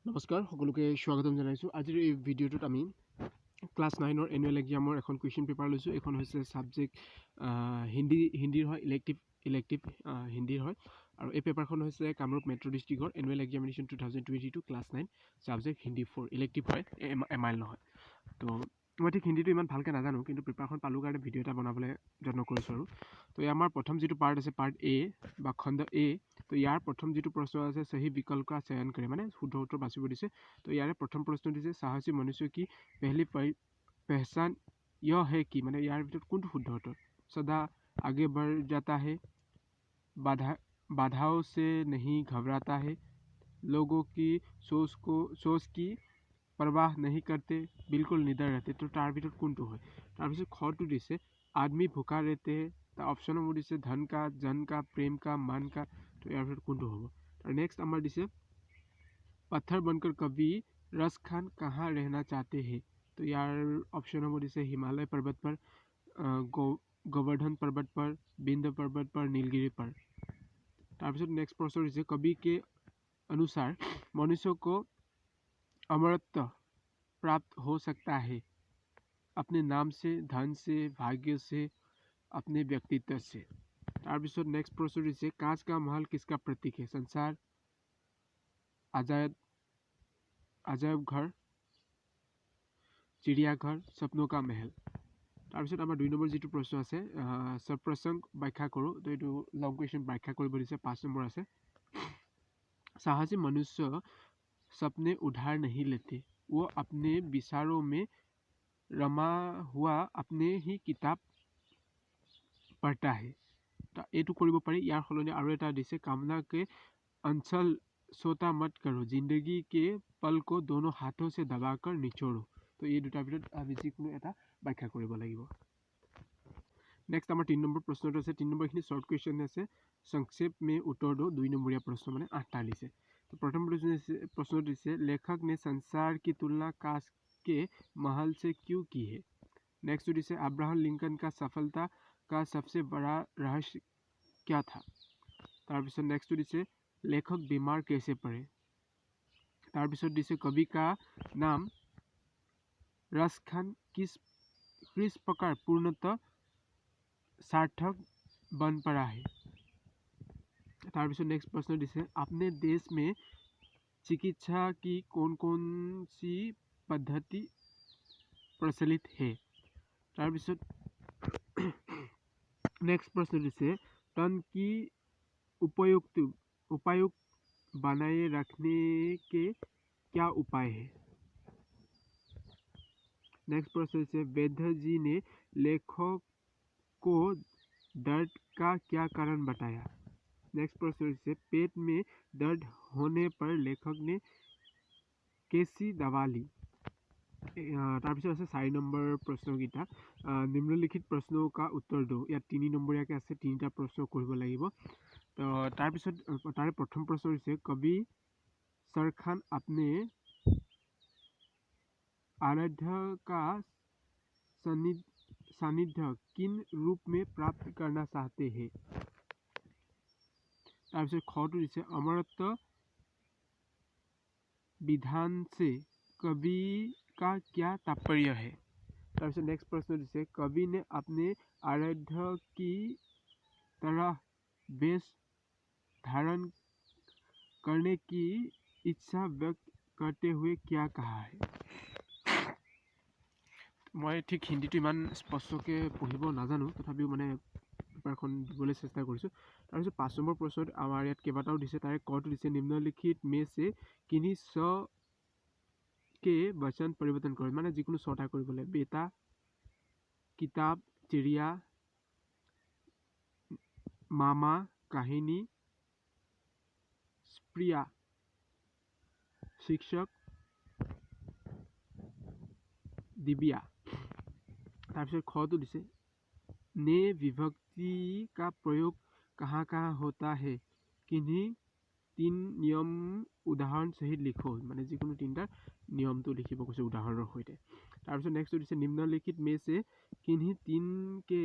নমস্কাৰ সকলোকে স্বাগতম জনাইছোঁ। আজিৰ এই ভিডিঅ'টোত আমি ক্লাছ 9 এনুৱেল এক্সামৰ এখন কুৱেশ্যন পেপাৰ লৈছোঁ। এইখন হৈছে ছাবজেক্ট হিন্দীৰ হয়, ইলেক্টিভ হিন্দীৰ হয়। আৰু এই পেপাৰখন হৈছে কামৰূপ মেট্ৰ' ডিষ্ট্ৰিক্টৰ annual examination 2022 class 9 subject Hindi 4 elective হয়, এমাইল নহয়। তো মই ঠিক হিন্দীটো ইমান ভালকৈ নাজানো, কিন্তু পেপাৰখন পালোঁ কাৰণে ভিডিঅ' এটা বনাবলৈ যত্ন কৰিছোঁ। আৰু তো আমাৰ প্ৰথম যিটো পাৰ্ট আছে, পাৰ্ট এ বা খণ্ড এ, তো ইয়াৰ প্ৰথম যিটো প্ৰশ্ন আছে সহি বিকল্প का चयन करे, মানে শুদ্ধ উত্তৰ বাছিব দিছে। তো ইয়াৰে প্ৰথম প্ৰশ্ন দিছে সাহসী মনুষ্য की पहली पहचान यह है कि, মানে ইয়াৰ ভিতৰত কোনটো শুদ্ধ উত্তৰ? सदा आगे बढ़ जाता है, बाधाओं से नहीं घबराता है, लोगों की सोच की परवाह नहीं करते, बिल्कुल निडर रहते। तो তাৰ ভিতৰত কোনটো হয়? তাৰপিছত খটো দিছে आदमी भूखा रहते हैं। তাৰ অপশ্যনসমূহ দিছে धन का, जन का, प्रेम का, मान का। তো ইয়াৰ ভিতৰত কোনটো হ'ব? और नेक्स्ट আমাৰ दिसे पत्थर बनकर कभी रस खान कहाँ रहना चाहते हैं। तो यार ऑप्शन हमको दिसे हिमालय पर्वत पर, गोवर्धन पर्वत पर, बिंद पर्वत पर, नीलगिरी पर। তাৰপিছত नेक्स्ट प्रश्न दिसे कवि के अनुसार मनुष्य को अमरत्व प्राप्त हो सकता है अपने नाम से, धन से, भाग्य से, अपने व्यक्तित्व से। তাৰপিছত नेक्स्ट प्रश्न दिसे कांच का महल किसका प्रतीक है? संसार, अजायब घर, चिड़ियाघर, सपनों का महल। তাৰপিছত আমাৰ 2 নম্বৰ যিটো প্ৰশ্ন আছে সপ্ৰসংগ ব্যাখ্যা কৰোঁ। তো এইটো লং কুৱেশ্যন ব্যাখ্যা কৰিব দিছে। 5 নম্বৰ আছে साहसी मनुष्य सपने उधार नहीं लेते, वो अपने विचारों में रमा हुआ अपने ही किताब पढ़ता है। এইটো কৰিব পাৰি। ইয়াৰ সলনি আৰু এটা দিছে कामना के अंचल सोता मत करो, जिंदगी के पल को दोनों हाथों से दबाकर निचोड़ो। तो এই দুটাৰ ভিতৰত আমি যিকোনো এটা ব্যাখ্যা কৰিব লাগিব। नेक्स्ट আমাৰ 3 নম্বৰ প্ৰশ্নটো আছে। 3 নম্বৰখিনি শৰ্ট কুৱেশ্যন আছে, संक्षेप में उत्तर दो। 2 নম্বৰীয়া প্ৰশ্ন মানে 8টা দিছে। तो प्रथम प्रश्न दिसे लेखक ने संसार की तुलना कांच के महल से क्यों की है? नेक्स्ट दिसे अब्राहम लिंकन का सफलता का सबसे बड़ा रहस्य क्या था? তাৰপিছত नेक्स्ट दिसे लेखक बीमार कैसे पड़े? তাৰপিছত दिसे कवि का नाम रस खान किस प्रकार पूर्णतः सार्थक बन पड़ा है? তাৰপিছত नेक्स्ट प्रश्न दिसे अपने देश में चिकित्सा की कौन कौन सी पद्धति प्रचलित है? তাৰপিছত नेक्स्ट प्रश्न दिसे तन की उपयुक्त बनाए रखने के क्या उपाय है? नेक्स्ट प्रश्न दिसे वैद्य जी ने लेखक को दर्द का क्या कारण बताया? नेक्स्ट प्रश्न से पेट में दर्द होने पर लेखक ने कैसी दवा ली? তাৰপিছত আছে 4 নম্বৰ প্ৰশ্নকেইটা নিম্নলিখিত प्रश्नों का उत्तर दो। ইয়াত 3 নম্বৰীয়াকৈ আছে, 3টা প্ৰশ্ন কৰিব লাগিব। তো তাৰপিছত তাৰে প্ৰথম প্ৰশ্ন হৈছে कवि सरखान अपने आराध्य का सानिध्य किन रूप में प्राप्त करना चाहते हैं? তাৰপিছত খটো দিছে अमरत्व विधान से कवि का क्या तात्पर्य है? তাৰপিছত नेक्स्ट प्रश्न दिसे कवि ने अपने आराध्य की तरह वेश धारण करने की इच्छा व्यक्त करते हुए क्या कहा है? মই ঠিক হিন্দীটো ইমান স্পষ্টকৈ পঢ়িব নাজানো, তথাপিও মানে পেপাৰখন দিবলৈ চেষ্টা কৰিছোঁ। তাৰপিছত 5 নম্বৰ প্ৰশ্নত আমাৰ ইয়াত কেইবাটাও দিছে। তাৰে কটো দিছে নিম্নলিখিত में से किन्हीं के वचन परिवर्तन करो, মানে যিকোনো 6টা কৰিব লাগে। बेटा, किताब, चिड़िया, मामा, कहानी, प्रिया, शिक्षक, दिव्या। তাৰপিছত खটো दिसे ने विभक्ति का प्रयोग कहाँ कहाँ होता है, किन्हीं 3 नियम उदाहरण सहित लिखो, মানে যিকোনো 3টাৰ নিয়মটো লিখিব কৈছে উদাহৰণৰ সৈতে। তাৰপিছত নেক্সট দিছে निम्नलिखित में से किन्हीं 3 के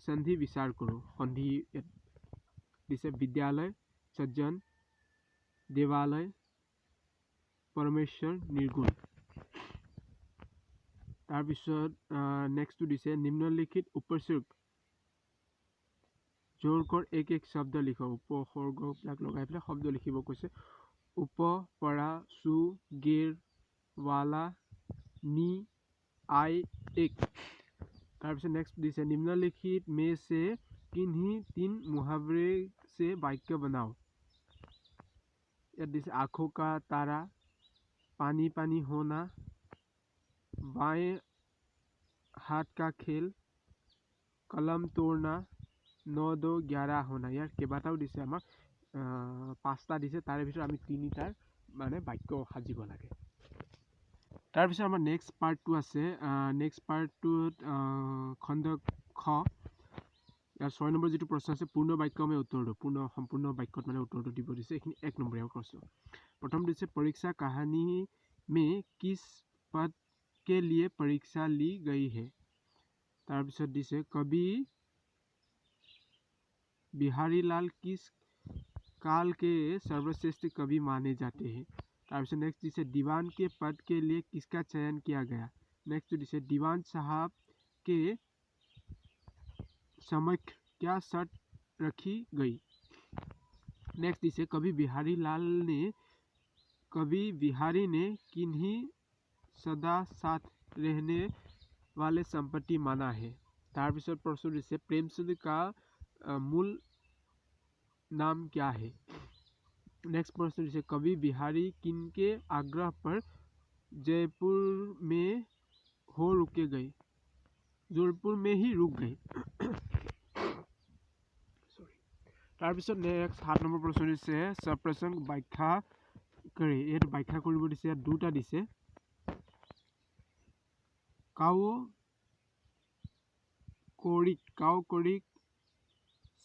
संधि विचार करो। সন্ধি दिसे विद्यालय, सज्जन, देवालय, परमेश्वर निर्गुण। তাৰপিছত নেক্সটটো দিছে নিম্নলিখিত উপসৰ্গ जोर कर एक शब्द लिखो। उपसर्গবিলাক লগাই পেলাই শব্দ লিখিব কৈছে। उप, परा, सु, गिर, वाला, नी, आई, एक। তাৰপিছত नेक्स्ट दिसे निम्नलिखित में से किन्हीं 3 मुहावरे से वाक्य बनाओ। यात दिसे आंखों का तारा, पानी पानी होना, बाएं हाथ का खेल, कलम तोड़ना, 9 2 11 होना। यार केबाटाও দিছে আমাক 5টা দিছে তাৰে ভিতৰত আমি 3টাৰ মানে বাক্য সাজিব লাগে। তাৰপিছত আমাৰ নেক্সট পাৰ্টটো আছে। নেক্সট পাৰ্টটোত খণ্ড খ ইয়াৰ 6 নম্বৰ যিটো প্ৰশ্ন আছে পূৰ্ণ বাক্যমে উত্তৰ দিওঁ। সম্পূৰ্ণ বাক্যত মানে উত্তৰটো দিব দিছে। এইখিনি 1 নম্বৰীয়া প্ৰশ্ন। प्रथम दिसे परीक्षा कहानी में किस पद के लिए परीक्षा ली गई है। তাৰপিছত दिसे कवि बिहारी लाल किस काल के सर्वश्रेष्ठ कवि माने जाते हैं। তাৰপিছত नेक्स्ट दिसे दीवान के पद के लिए किसका चयन किया गया। नेक्स्ट दिसे दीवान साहब के समक्ष क्या शर्त रखी गई। नेक्स्ट दिसे कवि बिहारी ने किन्हीं सदा साथ रहने वाले संपत्ति माना है। তাৰপিছত प्रश्न दिसे प्रेमचंद का मूल नाम क्या है। नेक्स्ट प्रश्न दिसे कवि बिहारी किनके आग्रह पर जयपुर में ही रुक गए। তাৰপিছত नेक्स्ट 7 নম্বৰ प्रश्न दिसे सप्रसंग व्याख्या करे। ইয়াত व्याख्या কৰিব দিছে। ইয়াত দুটা দিছে काउ कौरिक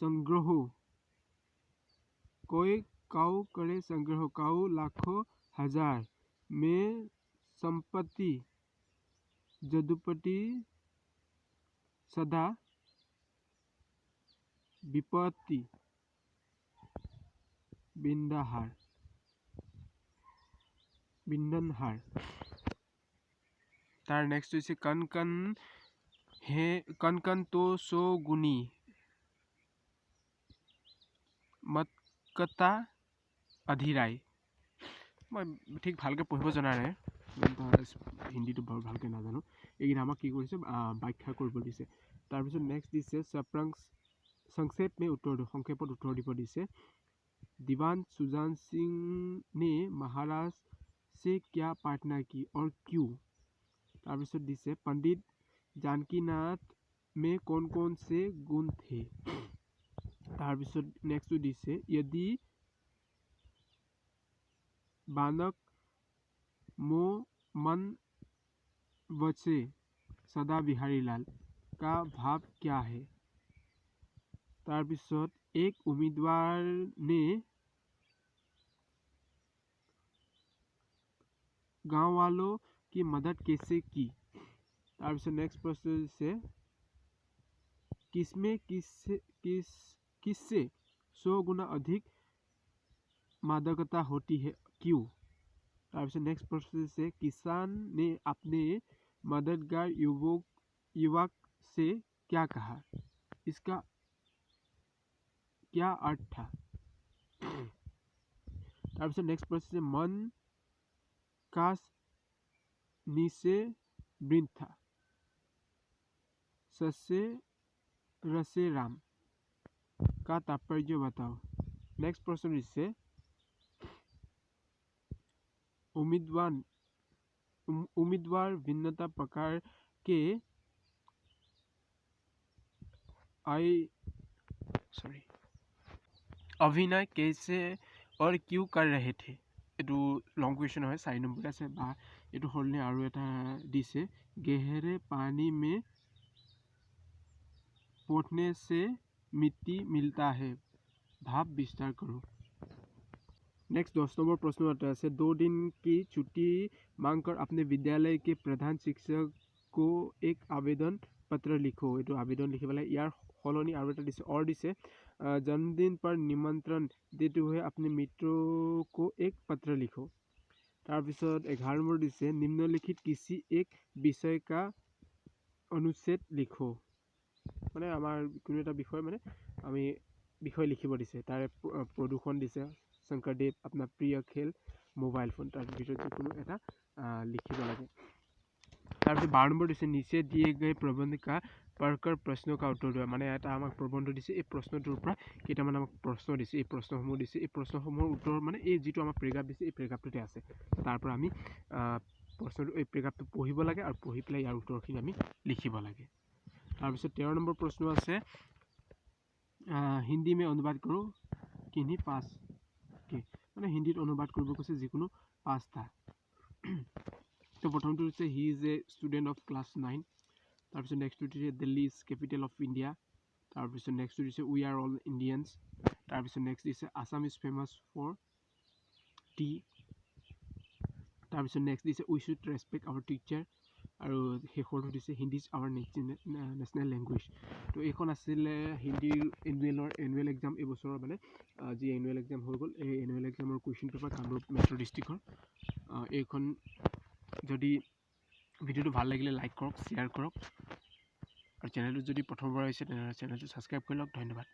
संग्रह, कोई काउ करे संग्रह, काउ लाखों हजार में संपत्ति, जदुपति सदा विपत्ति, बिंदनहार। तार नेक्स्ट दिसे कन कन तो सो गुनी, मत्कता अधिराय। मैं ठीक भालके पढ़िब जना নাই, हिंदीটো বৰ ভালকে নাজানো। এইকেইটা আমাক কি কৰিছে ব্যাখ্যা কৰিব দিছে। তাৰপিছত নেক্সট দিছে संक्षेप में उत्तर दो। संक्षेपत उत्तर দিব দিছে। दीवान सुजान सिंह ने महाराज से क्या प्रार्थना की और क्यों। তাৰপিছত দিছে पंडित जानकीनाथ में कौन कौन से गुण थे। তাৰপিছত नेक्स्ट दिसे यदि बानक मो मन बचे सदा बिहारी लाल का भाव क्या है। তাৰপিছত एक उम्मीदवार ने गांव वालों की मदद कैसे की। তাৰপিছত नेक्स्ट प्रश्न से किससे 100 गुना अधिक मादकता होती है क्यों। তাৰপিছত नेक्स्ट प्रश्न से किसान ने अपने मददगार युवक से क्या कहा, इसका क्या अर्थ था। তাৰপিছত नेक्स्ट प्रश्न से मन का निसे वृथा ससे रसे राम का तात्पर्य बताओ। नेक्स्ट प्रश्न इससे उम्मीदवार भिन्नता प्रकार के अभिनय कैसे और क्यों कर रहे थे। এইটো লং কুৱেশ্যন হয়। 4 নম্বৰ আছে বা এইটো হলনে আৰু এটা দিছে गहरे पानी में पोठने से मिट्टी मिलता है, भाव विस्तार करो। नेक्स्ट 10 नंबर प्रश्न आता है 2 दिन की छुट्टी मांगकर अपने विद्यालय के प्रधान शिक्षक को एक आवेदन पत्र लिखो। ये आवेदन लिखी पेला यार सलनी और एटा दिसे और दिसे जन्मदिन पर निमंत्रण देते हुए अपने मित्रों को एक पत्र लिखो। তাৰপিছত 11 নম্বৰ দিছে নিম্নলিখিত किसी एक विषय का অনুচ্ছেদ লিখো মানে আমাৰ কোনো এটা বিষয় মানে আমি বিষয় লিখিব দিছে তাৰে প্ৰদূষণ দিছে শংকৰদেৱ আপোনাৰ প্ৰিয় খেল মোবাইল ফোন তাৰ ভিতৰত কোনো এটা লিখিব লাগে তাৰপিছত 12 নম্বৰ দিছে নিচে दिए गए प्रबंध का पढ़कर प्रश्नों का उत्तर दिया মানে এটা আমাক প্ৰবন্ধ দিছে এই প্ৰশ্নটোৰ পৰা কেইটামান আমাক প্ৰশ্ন দিছে এই প্ৰশ্নসমূহ দিছে এই প্ৰশ্নসমূহৰ উত্তৰ মানে এই যিটো আমাক প্ৰেগাপ দিছে এই প্ৰেগাপটোতে আছে তাৰ পৰা আমি প্ৰশ্নটো এই প্ৰেগাপটো পঢ়িব লাগে আৰু পঢ়ি পেলাই ইয়াৰ উত্তৰখিনি আমি লিখিব লাগে তাৰপিছত 13 নম্বৰ প্ৰশ্ন আছে হিন্দী में अनुवाद करो किन्हीं पास के মানে হিন্দীত অনুবাদ কৰিব কৈছে যিকোনো পাঁচটা তো প্ৰথমটো হৈছে he is a student of class 9 তাৰপিছত নেক্সটটো দিছে Delhi is capital of India তাৰপিছত নেক্সটটো দিছে উই আৰ অল ইণ্ডিয়ানছ তাৰপিছত নেক্সট দিছে Assam is famous for tea তাৰপিছত নেক্সট দিছে we should respect our teacher আৰু শেষৰটো দিছে Hindi is our national language তো এইখন আছিলে হিন্দীৰ এনুৱেল এক্সাম এইবছৰৰ মানে যি এনুৱেল এক্সাম হৈ গ'ল এই এনুৱেল এক্সামৰ কুৱেশ্যন পেপাৰ কামৰূপ মেট্ৰ' ডিষ্ট্ৰিক্টৰ এইখন যদি ভিডিঅ'টো ভাল লাগিলে লাইক কৰক শ্বেয়াৰ কৰক আৰু চেনেলটো যদি প্ৰথমবাৰ হৈছে তেনেহ'লে চেনেলটো ছাবস্ক্ৰাইব কৰি লওক ধন্যবাদ